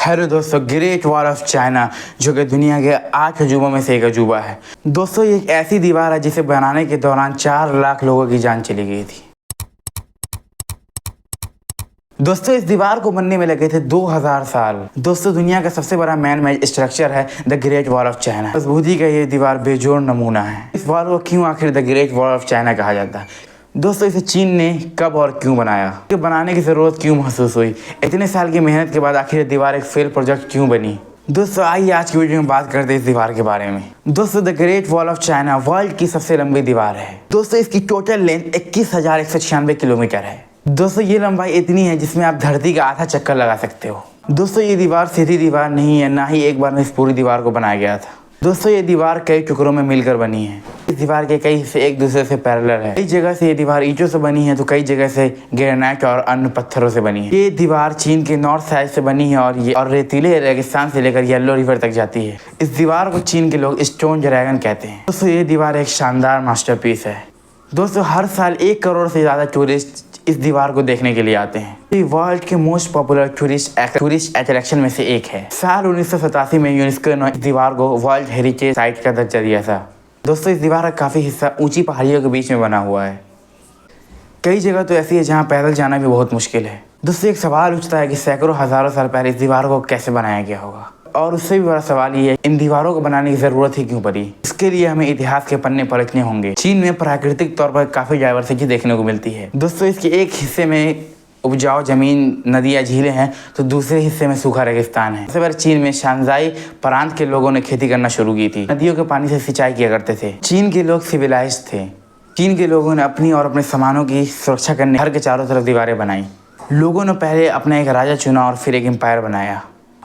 Hello दोस्तों, great wall of China जो कि दुनिया के 8 अजूबों में से एक अजूबा है। दोस्तों ये एक ऐसी दीवार है जिसे बनाने के दौरान 4 लाख लोगों की जान चली गई थी। दोस्तों इस दीवार को बनने में लगे थे 2000 साल। दोस्तों दुनिया का सबसे बड़ा मैन मेड स्ट्रक्चर है the great wall of China. मजबूती का ये दीवार बेजोड़ नमूना है। इस वॉल को क्यों आखिर the great wall of China कहा जाता है? दोस्तों इसे चीन ने कब और क्यों बनाया, इसे बनाने की ज़रूरत क्यों महसूस हुई, इतने साल की मेहनत के बाद आखिर दीवार एक फेल प्रोजेक्ट क्यों बनी? दोस्तों आइए आज की वीडियो में बात करते हैं इस दीवार के बारे में। दोस्तों the great wall of China world की सबसे लंबी दीवार है। दोस्तों इसकी टोटल लेंथ 21,196 किलोमीटर है। दोस्तों ये लंबाई इतनी है जिसमें आप धरती का आधा चक्कर लगा सकते हो। दोस्तों ये दीवार सीधी दीवार नहीं है, ना ही एक बार में इस पूरी दीवार को बनाया गया था। दोस्तों ये दीवार कई टुकड़ों में मिलकर बनी है। इस दीवार के कई हिस्से एक दूसरे से पैरेलल है। कई जगह से ये दीवार ईंटों से बनी है तो कई जगह से ग्रेनाइट और अन्य पत्थरों से बनी है। ये दीवार चीन के नॉर्थ साइड से बनी है और रेतीले रेगिस्तान से लेकर येलो रिवर तक जाती है। इस दीवार को चीन के लोग स्टोन ड्रैगन कहते हैं। दोस्तों ये दीवार एक शानदार मास्टरपीस है। दोस्तों हर साल 1 करोड़ से ज़्यादा टूरिस्ट इस दीवार को देखने के लिए आते हैं। ये वर्ल्ड के मोस्ट पॉपुलर टूरिस्ट अट्रैक्शन में से एक है। साल 1987 में यूनेस्को ने इस दीवार को वर्ल्ड हेरिटेज साइट का दर्जा दिया था। दोस्तों इस दीवार का काफ़ी हिस्सा ऊंची पहाड़ियों के बीच में बना हुआ है। कई जगह तो ऐसी है जहाँ पैदल जाना भी बहुत मुश्किल है। दोस्तों एक सवाल उठता है कि सैकड़ों हज़ारों साल पहले इस दीवार को कैसे बनाया गया होगा, और उससे भी बड़ा सवाल ये है इन दीवारों को बनाने की ज़रूरत ही क्यों पड़ी। इसके लिए हमें इतिहास के पन्ने पलटने होंगे। चीन में प्राकृतिक तौर पर काफ़ी डाइवर्सिटी देखने को मिलती है। दोस्तों इसके एक हिस्से में उपजाऊ जमीन, नदियाँ, झीलें हैं तो दूसरे हिस्से में सूखा रेगिस्तान है। सबसे पहले चीन में शांजाई प्रांत के लोगों ने खेती करना शुरू की थी। नदियों के पानी से सिंचाई किया करते थे। चीन के लोग सिविलाइज्ड थे। चीन के लोगों ने अपनी और अपने सामानों की सुरक्षा करने घर के चारों तरफ दीवारें बनाई। लोगों ने पहले अपना एक राजा चुना और फिर एक एम्पायर बनाया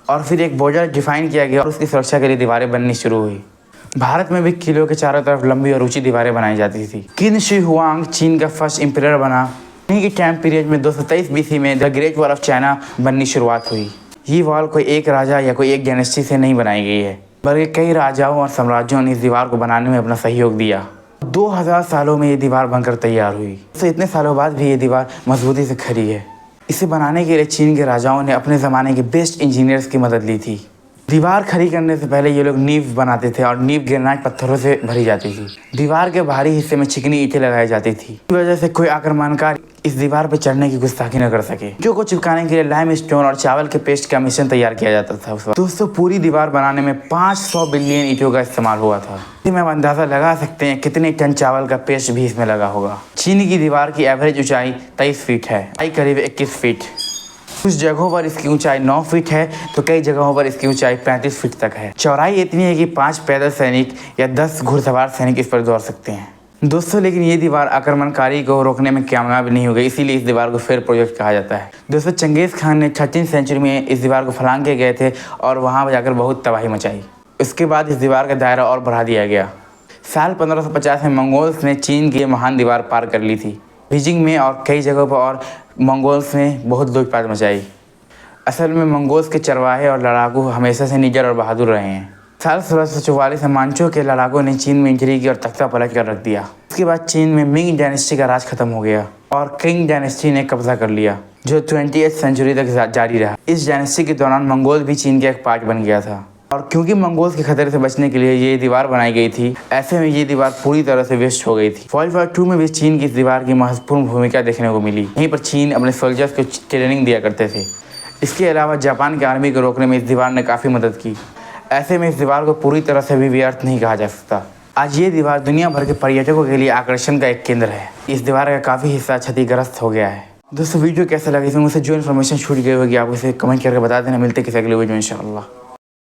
और फिर एक बॉर्डर डिफाइन किया गया और उसकी सुरक्षा के लिए दीवारें बननी शुरू हुई। भारत में भी किलों के चारों तरफ लंबी और ऊंची दीवारें बनाई जाती थी। किन शी हुआंग चीन का फर्स्ट एम्परर बना। इन्हीं के टाइम पीरियड में 223 BC में the great wall of China बननी शुरुआत हुई। ये वॉल कोई एक राजा या कोई एक डायनेस्टी से नहीं बनाई गई है, बल्कि कई राजाओं और साम्राज्यों ने इस दीवार को बनाने में अपना सहयोग दिया। 2000 सालों में ये दीवार बनकर तैयार हुई। तो इतने सालों बाद भी ये दीवार मजबूती से खड़ी है। इसे बनाने के लिए चीन के राजाओं ने अपने ज़माने के बेस्ट इंजीनियर्स की मदद ली थी। दीवार खड़ी करने से पहले ये लोग नींव बनाते थे और नींव ग्रेनाइट पत्थरों से भरी जाती थी। दीवार के बाहरी हिस्से में चिकनी ईंटें लगाई जाती थी। इस वजह से कोई आक्रमणकार इस दीवार पर चढ़ने की गुस्ताखी न कर सके। ईंटों को चिपकाने के लिए लाइम स्टोन और चावल के पेस्ट का मिश्रण तैयार किया जाता था उस वक्त। दोस्तों पूरी दीवार बनाने में 500 बिलियन ईंटों का इस्तेमाल हुआ था। इसमें आप अंदाज़ा लगा सकते हैं कितने टन चावल का पेस्ट भी इसमें लगा होगा। चीन की दीवार की एवरेज ऊंचाई 23 फीट है, करीब 21 फीट। कुछ जगहों पर इसकी ऊंचाई 9 फीट है तो कई जगहों पर इसकी ऊंचाई 35 फीट तक है। चौड़ाई इतनी है कि 5 पैदल सैनिक या 10 घुड़सवार सैनिक इस पर दौड़ सकते हैं। दोस्तों लेकिन ये दीवार आक्रमणकारी को रोकने में कामयाब नहीं हो गई, इसीलिए इस दीवार को फेल प्रोजेक्ट कहा जाता है। दोस्तों चंगेज़ खान ने 13वीं सेंचुरी में इस दीवार को फलांग के गए थे और वहाँ जाकर बहुत तबाही मचाई। उसके बाद इस दीवार का दायरा और बढ़ा दिया गया। साल 1550 में मंगोल्स ने चीन की महान दीवार पार कर ली थी। बीजिंग में और कई जगहों पर और मंगोल्स ने बहुत लूटपाट मचाई। असल में मंगोल्स के चरवाहे और लड़ाकू हमेशा से निडर और बहादुर रहे हैं। साल 1644 में मांचो के लड़ाकों ने चीन में इंजरी की और तख्ता पलट कर रख दिया। उसके बाद चीन में मिंग डायनेस्टी का राज खत्म हो गया और किंग डायनेस्टी ने कब्जा कर लिया जो 20वीं सेंचुरी तक जारी रहा। इस डायनेस्टी के दौरान मंगोल भी चीन का एक पार्ट बन गया था और क्योंकि मंगोल्स के खतरे से बचने के लिए ये दीवार बनाई गई थी, ऐसे में ये दीवार पूरी तरह से वेस्ट हो गई थी। वर्ल्ड वॉर 2 में भी चीन की इस दीवार की महत्वपूर्ण भूमिका देखने को मिली। यहीं पर चीन अपने सोल्जर्स को ट्रेनिंग दिया करते थे। इसके अलावा जापान के आर्मी को रोकने में इस दीवार ने काफ़ी मदद की। ऐसे में इस दीवार को पूरी तरह से भी व्यर्थ नहीं कहा जा सकता। आज ये दीवार दुनिया भर के पर्यटकों के लिए आकर्षण का एक केंद्र है। इस दीवार का काफ़ी हिस्सा क्षतिग्रस्त हो गया है। दोस्तों वीडियो कैसा लगा, इसमें मुझसे जो इन्फॉर्मेशन छूट गई होगी आप उसे कमेंट करके बता देना। मिलते किसी अगले वीडियो में इंशाअल्लाह।